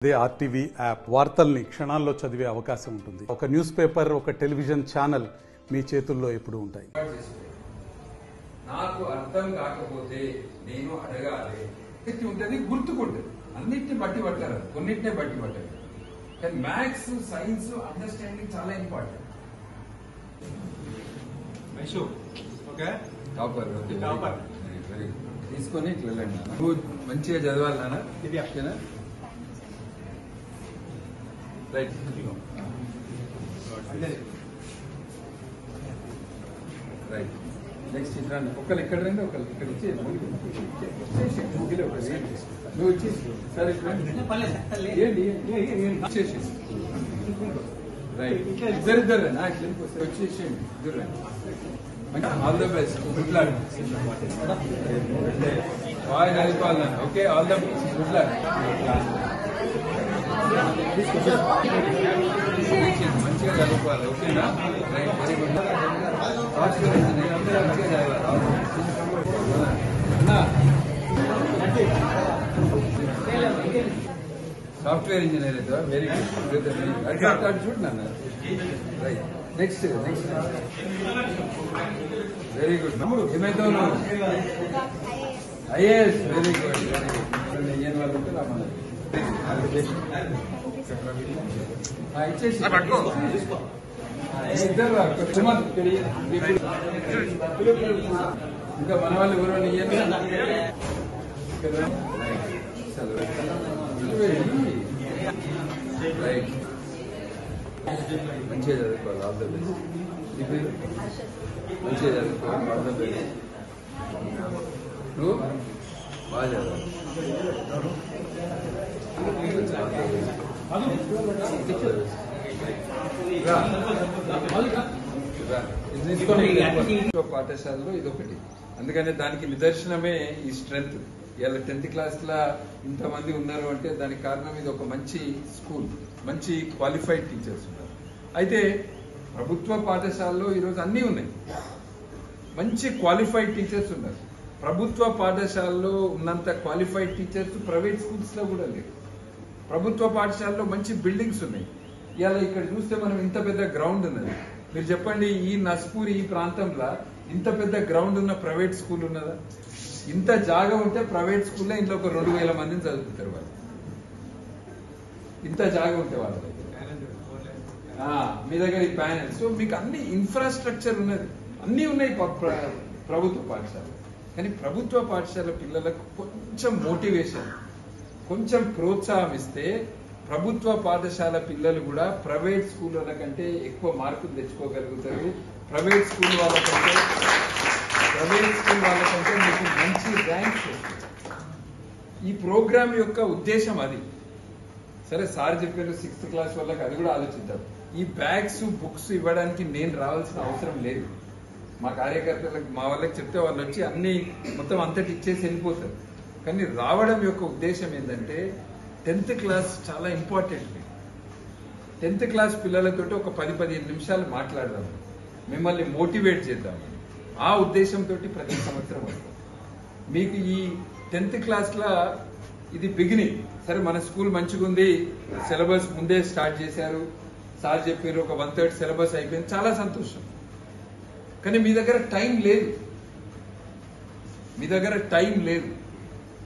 అదే RTV app వార్తల్ని క్షణాల్లో చదివే అవకాశం ఉంటుంది. ఒక న్యూస్ పేపర్, ఒక టెలివిజన్ ఛానల్ మీ చేతుల్లో ఎప్పుడూ ఉంటాయి. నాకు అర్థం కాకపోతే నేను అడగాలి ఉంటుంది, గుర్తుకుంటుంది. అన్నిటిని బట్టి పట్టారు, కొన్నిటినే బట్టి పట్టారు. కానీ మ్యాథ్స్, సైన్స్ అండర్స్టాండింగ్ చాలా ఇంపార్టెంట్. టాపర్ తీసుకొని ఇట్లా వెళ్ళండి. నువ్వు మంచిగా చదవాలి నాన్న. ఇది ఓకేనా? రైట్. రైట్. నెక్స్ట్ ఇట్లా ఒకళ్ళు ఎక్కడ రండి, ఒకళ్ళు ఇక్కడ ఇచ్చేది. నువ్వు వచ్చేసి సరే ఏంటి వచ్చేసి రైట్. ఇద్దరు నాకు వచ్చేసేయండి, ఇద్దరు రండి. All the best. Good luck. బాగా చదువుకోవాలి. Okay, all the best. Good luck. మంచిగా చదువుకోవాలి. ఓకేనా? Right. Very good. Software engineer అయితే వెరీ గుడ్. చూడండి. రైట్. Next very good. ఏమైతావు నువ్వు? ఐఏఎస్. Very good. ఏం వాళ్ళు ఉంటే రామన్నా ఇచ్చేసి ఇద్దరు ఇంకా మన వాళ్ళు ఎవరు రైట్. మంచిగా చదువుకోవాలి. All the best. మంచిగా చదువుకోవాలి. All the best. నువ్వు బాగా చదవాలి. పాఠశాలలో ఇదొకటి. అందుకనే దానికి నిదర్శనమే ఈ స్ట్రెంగ్త్. ఇలా 10th క్లాస్ లా ఇంతమంది ఉన్నారు అంటే దానికి కారణం ఇది ఒక మంచి స్కూల్, మంచి క్వాలిఫైడ్ టీచర్స్ ఉన్నారు. అయితే ప్రభుత్వ పాఠశాలలో ఈరోజు అన్నీ ఉన్నాయి, మంచి క్వాలిఫైడ్ టీచర్స్ ఉన్నారు. ప్రభుత్వ పాఠశాలలో ఉన్నంత క్వాలిఫైడ్ టీచర్స్ ప్రైవేట్ స్కూల్స్ లో కూడా లేరు. ప్రభుత్వ పాఠశాలలో మంచి బిల్డింగ్స్ ఉన్నాయి. ఇవాళ ఇక్కడ చూస్తే మనం ఇంత పెద్ద గ్రౌండ్ ఉన్నది. మీరు చెప్పండి, ఈ నస్పూర్ ఈ ప్రాంతంలో ఇంత పెద్ద గ్రౌండ్ ఉన్న ప్రైవేట్ స్కూల్ ఉన్నదా? ఇంత జాగా ఉంటే ప్రైవేట్ స్కూల్లో ఇంట్లో ఒక 2000 మందిని చదువుతారు వాళ్ళు. ఇంత జాగా ఉంటే వాళ్ళ దగ్గర. మీ దగ్గర ఈ ప్యానెల్. సో మీకు అన్ని ఇన్ఫ్రాస్ట్రక్చర్ ఉన్నది, అన్నీ ఉన్నాయి ప్రభుత్వ పాఠశాల. కానీ ప్రభుత్వ పాఠశాల పిల్లలకు కొంచెం మోటివేషన్, కొంచెం ప్రోత్సాహం ఇస్తే ప్రభుత్వ పాఠశాల పిల్లలు కూడా ప్రైవేట్ స్కూళ్ళ కంటే ఎక్కువ మార్కులు తెచ్చుకోగలుగుతారు. ప్రైవేట్ స్కూల్ వాళ్ళకంటే మీకు మంచి ర్యాంక్స్ వస్తాయి. ఈ ప్రోగ్రామ్ యొక్క ఉద్దేశం అది. సరే, సార్ చెప్పారు 6th క్లాస్ వాళ్ళకి, అది కూడా ఆలోచిద్దాం. ఈ బ్యాగ్స్, బుక్స్ ఇవ్వడానికి నేను రావాల్సిన అవసరం లేదు. మా కార్యకర్తలకు, మా వాళ్ళకి చెప్తే వాళ్ళు వచ్చి అన్ని మొత్తం అంతటి ఇచ్చేసి వెళ్ళిపోతారు. కానీ రావడం యొక్క ఉద్దేశం ఏంటంటే 10th క్లాస్ చాలా ఇంపార్టెంట్. 10th క్లాస్ పిల్లలతో ఒక 10-15 నిమిషాలు మాట్లాడదాం, మిమ్మల్ని మోటివేట్ చేద్దాం. ఆ ఉద్దేశంతో ప్రతి సంవత్సరం వస్తాం. మీకు ఈ 10th క్లాస్లో ఇది బిగినింగ్. సరే, మన స్కూల్ మంచిగా ఉంది, సిలబస్ ముందే స్టార్ట్ చేశారు, సార్ చెప్పారు, ఒక 1/3 సిలబస్ అయిపోయింది, చాలా సంతోషం. కానీ మీ దగ్గర టైం లేదు.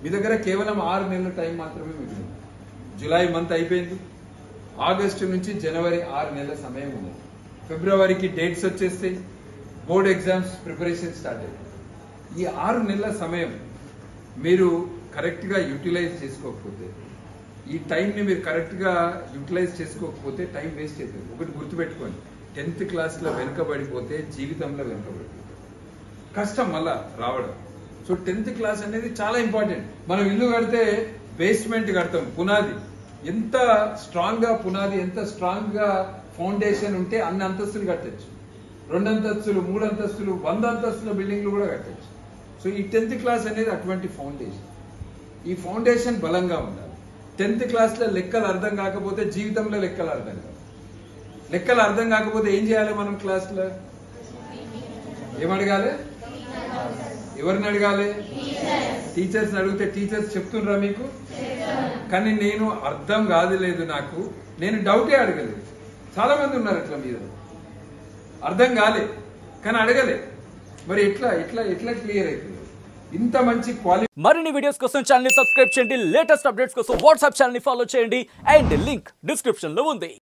మీ దగ్గర కేవలం 6 నెలల టైం మాత్రమే మిగిలింది. జూలై మంత్ అయిపోయింది, ఆగస్టు నుంచి జనవరి 6 నెలల సమయం ఉంది. ఫిబ్రవరికి డేట్స్ వచ్చేస్తాయి, బోర్డ్ ఎగ్జామ్స్ ప్రిపరేషన్ స్టార్ట్ అయింది. ఈ 6 నెలల సమయం మీరు కరెక్ట్ గా యూటిలైజ్ చేసుకోకపోతే, ఈ టైంని మీరు కరెక్ట్ గా యూటిలైజ్ చేసుకోకపోతే టైం వేస్ట్ అవుతుంది. ఒకటి గుర్తుపెట్టుకోండి, 10th క్లాస్లో వెనుకబడిపోతే జీవితంలో వెనుకబడిపోతుంది, కష్టం మళ్ళా రావడం. సో 10th క్లాస్ అనేది చాలా ఇంపార్టెంట్. మనం ఇల్లు కడితే బేస్మెంట్ కడతాం, పునాది ఎంత స్ట్రాంగ్ గా, పునాది ఎంత స్ట్రాంగ్ గా ఫౌండేషన్ ఉంటే అన్ని అంతస్తులు కట్టచ్చు. 2 అంతస్తులు, 3 అంతస్తులు, 100 అంతస్తుల బిల్డింగ్లు కూడా కట్టచ్చు. సో ఈ 10th క్లాస్ అనేది అటువంటి ఫౌండేషన్. ఈ ఫౌండేషన్ బలంగా ఉండాలి. 10th క్లాస్లో లెక్కలు అర్థం కాకపోతే జీవితంలో లెక్కలు అర్థం కాదు. లెక్కలు అర్థం కాకపోతే ఏం చేయాలి? మనం క్లాస్లో ఏమడగాలి? ఎవరిని అడగాలి? టీచర్స్ అడిగితే టీచర్స్ చెప్తుండ్రా మీకు? కానీ నేను అర్థం కాదులేదు నాకు, నేను డౌటే అడగలేదు. చాలా మంది ఉన్నారు ఇట్లా మీద, అర్థం కాలే కానీ అడగలే. మరి ఎట్లా ఎట్లా ఎట్లా క్లియర్ అవుతుంది? ఇంత మంచి క్వాలిటీ. మరిన్ని వీడియోస్ కోసం ఛానల్ ని సబ్స్క్రైబ్ చేయండి, లేటెస్ట్ అప్డేట్స్ కోసం వాట్సాప్ ఛానల్ ని ఫాలో చేయండి, అండ్ లింక్ డిస్క్రిప్షన్ లో ఉంది.